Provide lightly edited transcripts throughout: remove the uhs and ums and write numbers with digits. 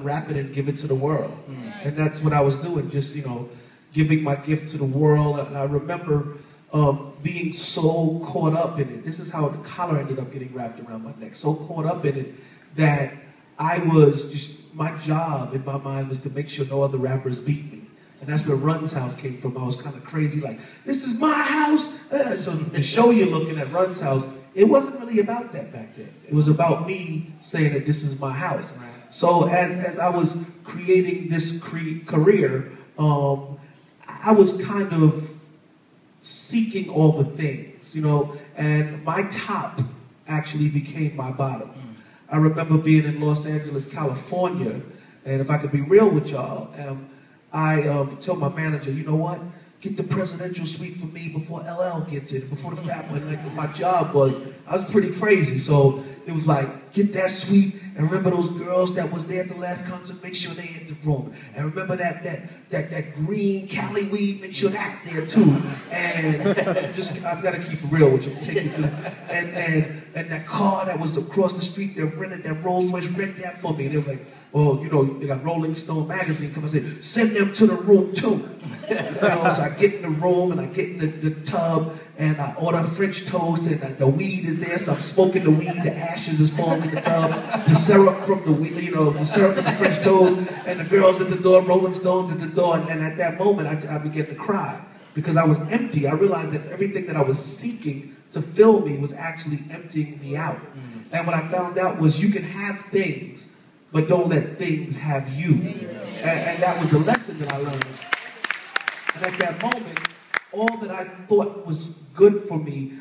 unwrap it and give it to the world. And that's what I was doing, just, you know, giving my gift to the world. And I remember being so caught up in it. This is how the collar ended up getting wrapped around my neck. So caught up in it that I was just, my job in my mind was to make sure no other rappers beat me. And that's where Run's house came from. I was kind of crazy, like, this is my house. So the show you're looking at, Run's house, it wasn't really about that back then. It was about me saying that this is my house. So as I was creating this career, I was kind of seeking all the things, you know, and my top actually became my bottom. I remember being in Los Angeles, California, and if I could be real with y'all, I told my manager, you know what? Get the presidential suite for me before LL gets it, before the Fat Boy. Like my job was, I was pretty crazy. So it was like, get that suite, and remember those girls that was there at the last concert, make sure they in the room. And remember that green Cali weed, make sure that's there too. And just, I've got to keep it real with you, take you through. And that car that was across the street, they rented that Rolls Royce, rent that for me. And they was like, well, you know, they got Rolling Stone magazine come and say, send them to the room too. You know, so I get in the room and I get in the tub and I order French toast and the weed is there, so I'm smoking the weed, the ashes is falling in the tub, the syrup from the weed, you know, the syrup from the French toast, and the girls at the door, Rolling Stones at the door, and at that moment I began to cry because I was empty. I realized that everything that I was seeking to fill me was actually emptying me out. And what I found out was you can have things, but don't let things have you. And that was the lesson that I learned. And at that moment, all that I thought was good for me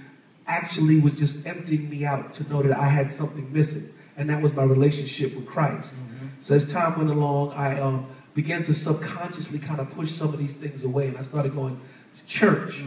actually was just emptying me out to know that I had something missing. And that was my relationship with Christ. So as time went along, I began to subconsciously kind of push some of these things away. And I started going to church.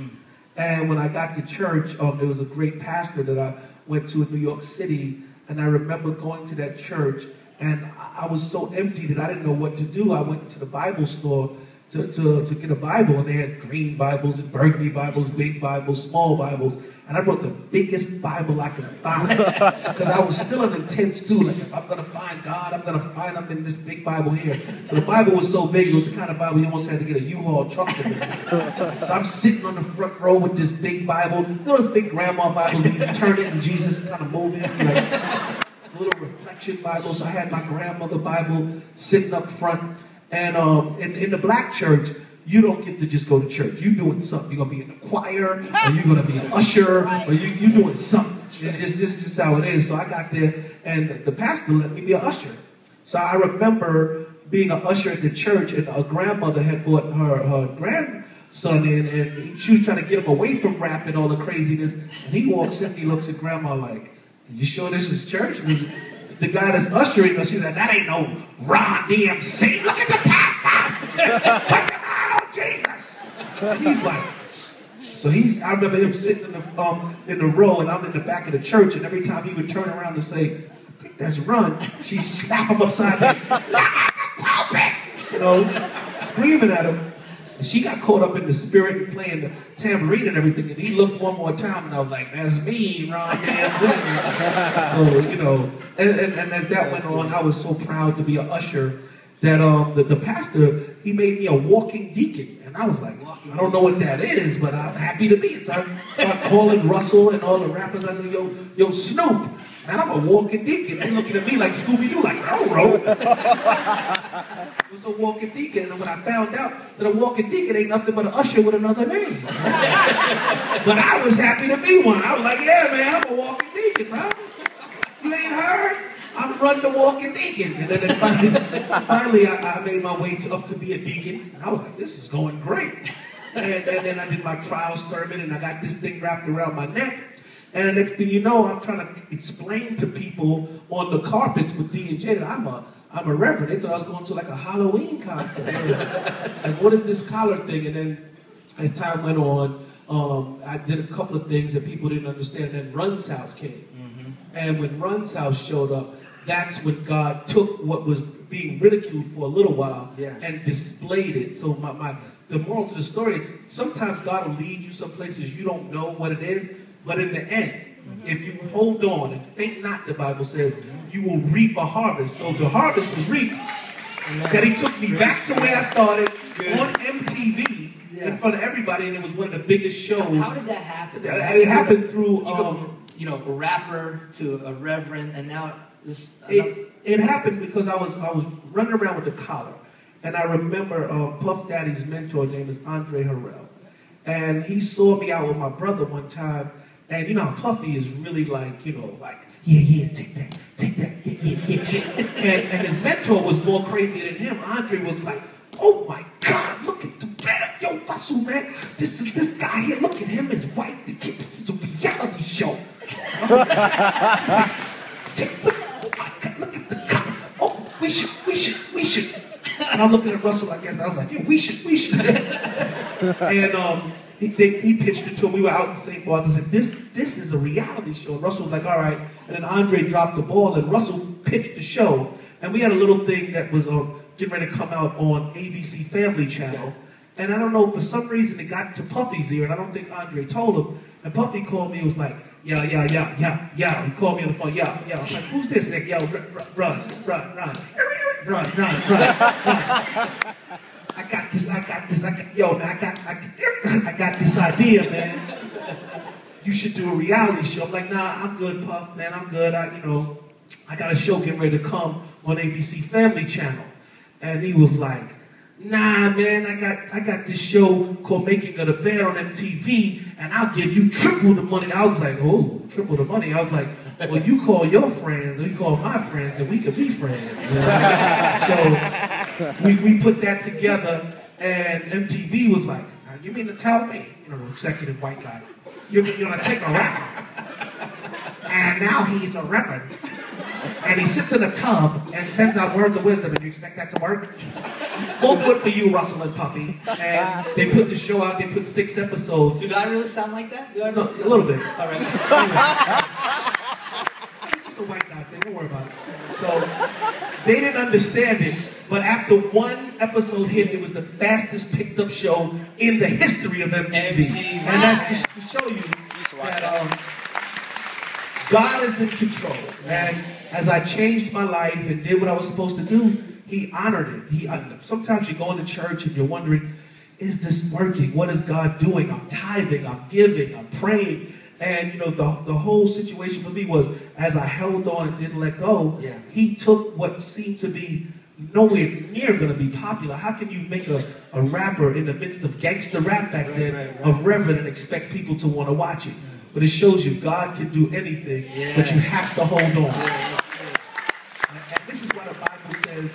And when I got to church, there was a great pastor that I went to in New York City. And I remember going to that church. And I was so empty that I didn't know what to do. I went to the Bible store to get a Bible, and they had green Bibles and burgundy Bibles, big Bibles, small Bibles. And I brought the biggest Bible I could find because I was still an intense dude. Like, if I'm going to find God, I'm going to find him in this big Bible here. So the Bible was so big, it was the kind of Bible you almost had to get a U-Haul truck to it. So I'm sitting on the front row with this big Bible. You know those big grandma Bibles where you turn it and Jesus kind of moving, like little reflection Bible. So I had my grandmother Bible sitting up front. And in the black church, you don't get to just go to church. You're doing something. You're going to be in the choir, or you're going to be an usher, or you're doing something. It's just how it is. So I got there, and the pastor let me be an usher. So I remember being an usher at the church, and a grandmother had brought her grandson in, and she was trying to get him away from rap and all the craziness. And he walks in, and he looks at grandma like, you sure this is church? The guy that's ushering us, he's like, that ain't no Ron DMC. Look at the pastor. Put your mind on Jesus. And he's like, so I remember him sitting in the row, and I'm in the back of the church, and every time he would turn around and say, I think that's Run, she'd slap him upside the head. Look at the pulpit! You know, screaming at him. And she got caught up in the spirit and playing the tambourine and everything, and he looked one more time, and I was like, that's me, Ron Dan. So, you know, and as that went on, I was so proud to be an usher that the pastor, he made me a walking deacon. And I was like, I don't know what that is, but I'm happy to be it. So I started calling Russell and all the rappers. I knew, yo, Snoop. Man, I'm a walking deacon. They looking at me like Scooby-Doo, like, I was a walking deacon. And when I found out that a walking deacon ain't nothing but an usher with another name. But I was happy to be one. I was like, yeah, man, I'm a walking deacon, bro. You ain't heard? I'm Run the walking deacon. And then finally I made my way up to be a deacon. And I was like, this is going great. And then I did my trial sermon, and I got this thing wrapped around my neck. And the next thing you know, I'm trying to explain to people on the carpets with D&J that I'm a reverend. They thought I was going to like a Halloween concert. Like, what is this collar thing? And then as time went on, I did a couple of things that people didn't understand. And then Run's house came. And when Run's house showed up, that's when God took what was being ridiculed for a little while and displayed it. So the moral to the story is sometimes God will lead you some places you don't know what it is, but in the end, if you hold on and faint not, the Bible says, you will reap a harvest. So the harvest was reaped, that he took me back to where I started on MTV in front of everybody, and it was one of the biggest shows. How did that happen? It happened through, you know, a rapper to a reverend, and now this. It happened because I was running around with the collar, and I remember Puff Daddy's mentor, name is Andre Harrell, and he saw me out with my brother one time, and you know how Puffy is really like, you know, like, yeah, take that, yeah. And his mentor was more crazy than him. Andre was like, oh my God, look at the man, yo, Russell, man, this guy here, look at him, his wife, the kid, this is a reality show. We should. And I'm looking at Russell like this. I was like, yeah, we should. And he pitched it to him. We were out in St. Bart's. I said, this is a reality show. And Russell was like, all right. And then Andre dropped the ball, and Russell pitched the show. And we had a little thing that was getting ready to come out on ABC Family Channel. And I don't know, for some reason, it got to Puffy's ear, and I don't think Andre told him. And Puffy called me and was like, yeah. He called me on the phone, yeah. I was like, who's this? Like, yo, run. I got this, I got this idea, man. You should do a reality show. I'm like, nah, I'm good, Puff, man, I'm good. I got a show getting ready to come on ABC Family Channel. And he was like, nah, man, I got this show called Making of the Band on MTV, and I'll give you triple the money. I was like, oh, triple the money. I was like, well, you call your friends, you call my friends, and we can be friends. You know? So we put that together, and MTV was like, you mean to tell me, you know, executive white guy, you're gonna take a rapper, and now he's a reverend, and he sits in a tub and sends out words of wisdom, and you expect that to work? We'll do it for you, Russell and Puffy. And they put the show out, they put 6 episodes. Do I really sound like that? No, a little bit. All right. It's just a white guy thing, don't worry about it. So, they didn't understand it, but after 1 episode hit, it was the fastest picked up show in the history of MTV. And that's just to show you that God is in control. And as I changed my life and did what I was supposed to do, He honored it. Sometimes you go into church and you're wondering, is this working? What is God doing? I'm tithing, I'm giving, I'm praying. And you know, the whole situation for me was, as I held on and didn't let go, He took what seemed to be nowhere near going to be popular. How can you make a rapper in the midst of gangster rap back then, of RevRun, and expect people to want to watch it? But it shows you God can do anything, but you have to hold on. And this is why the Bible says,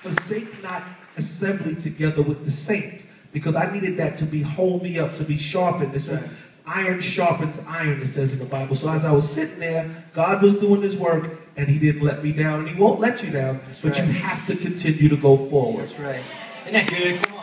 forsake not assembly together with the saints, because I needed that to be hold me up, to be sharpened. It says, iron sharpens iron, it says in the Bible. So as I was sitting there, God was doing His work, and He didn't let me down, and He won't let you down, but you have to continue to go forward. That's right. Isn't that good?